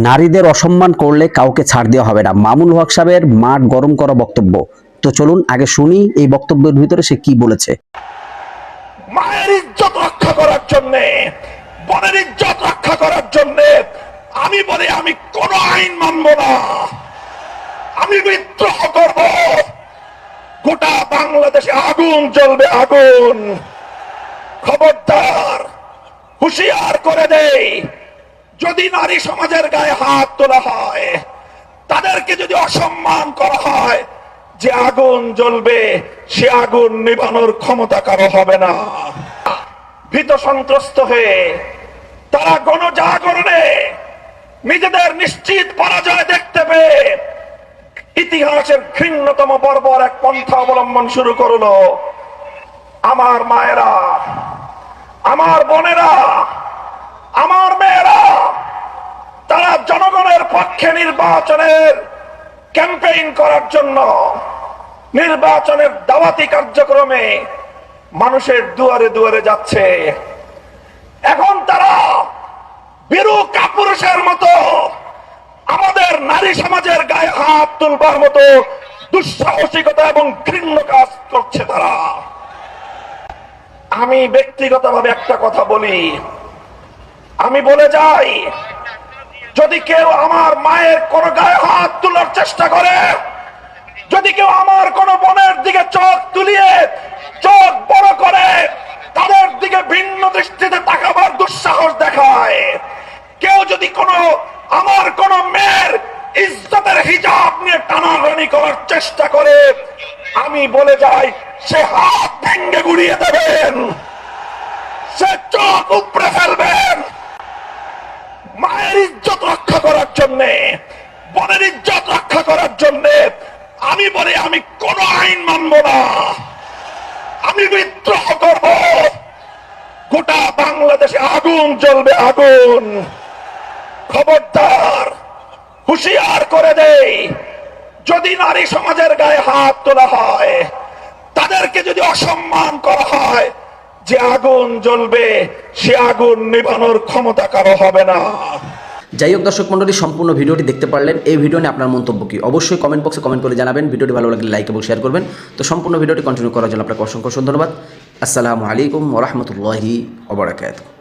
নারীদের অসম্মান করলে কাউকে ছাড় দেওয়া হবে না, মামুনুল হক সাহেবের মাঠ গরম করা বক্তব্য। তো চলুন আগে শুনি এই বক্তব্যের ভিতরে সে কি বলেছে। মায়ের ইজ্জত রক্ষা করার জন্য, বোনের ইজ্জত রক্ষা করার জন্য আমি বলি আমি কোন আইন মানব না, আমি বিদ্রোহ করব। গোটা বাংলাদেশে আগুন জ্বলবে, আগুন। খবরদার, হুঁশিয়ার করে দেই, যদি নারী সমাজের গায়ে হাত তোলা হয়, তাদেরকে যদি অসম্মান করা হয়, যে আগুন জ্বলবে সে আগুন নিভানোর ক্ষমতা কারো হবে না। ভীত সন্ত্রস্ত হয়ে তারা গণজাগরণে নিজেদের নিশ্চিত পরাজয় দেখতে পেয়ে ইতিহাসের ঘৃণ্যতম বর্বর এক পন্থা অবলম্বন শুরু করলো। আমার মায়েরা, আমার বোনেরা, আমার মেয়েরা, তারা জনগণের পক্ষে নির্বাচনের ক্যাম্পেইন করার জন্য, নির্বাচনের দাওয়াতি কার্যক্রমে মানুষের দুয়ারে দুয়ারে যাচ্ছে। এখন তারা বীরু কাপুরুষের মতো আমাদের নারী সমাজের গায়ে হাত তুলবার মতো দুঃসাহসিকতা এবং ঘৃণ্য কাজ করছে তারা। আমি ব্যক্তিগতভাবে একটা কথা বলি, আমি বলে যাই, যদি কেউ আমার মায়ের কোন গায়ে হাত তোলার চেষ্টা করে, যদি কেউ আমার কোন বোনের দিকে চোখ তুলিয়ে চোখ বড় করে তাদের দিকে ভিন্ন দৃষ্টিতে তাকাবার দুঃসাহস দেখায়, কেউ যদি আমার কোন মেয়ের ইজ্জতের হিজাব নিয়ে টানাটানি করার চেষ্টা করে, আমি বলে যাই সে হাত ভেঙে গুড়িয়ে দেবেন, সে চোখ উপড়ে ফেলবেন। মায়ের ইজ্জত রক্ষা করার জন্য, বোনের ইজ্জত রক্ষা করার জন্য আমি বলি আমি কোন আইন মানব না, আমি বিদ্রোহ করব। গোটা বাংলাদেশে আগুন জ্বলবে, আগুন। খবরদার, হুঁশিয়ার করে দেই, যদি নারী সমাজের গায়ে হাত তোলা হয়, তাদেরকে যদি অসম্মান করা হয়, যে আগুন জ্বলবে সে আগুন নিভানোর ক্ষমতা কারো হবে না। যাই হোক দর্শক মণ্ডলী, সম্পূর্ণ ভিডিওটি দেখতে পারলেন। এই ভিডিও নিয়ে আপনার মন্তব্য কি অবশ্যই কমেন্ট বক্সে কমেন্ট করে জানাবেন। ভিডিওটি ভালো লাগলে লাইক এবং শেয়ার করবেন। তো সম্পূর্ণ ভিডিওটি কন্টিনিউ করার জন্য আপনাকে অসংখ্য ধন্যবাদ। আসসালামু আলাইকুম ওয়া রাহমাতুল্লাহি ওয়া বারাকাতুহু।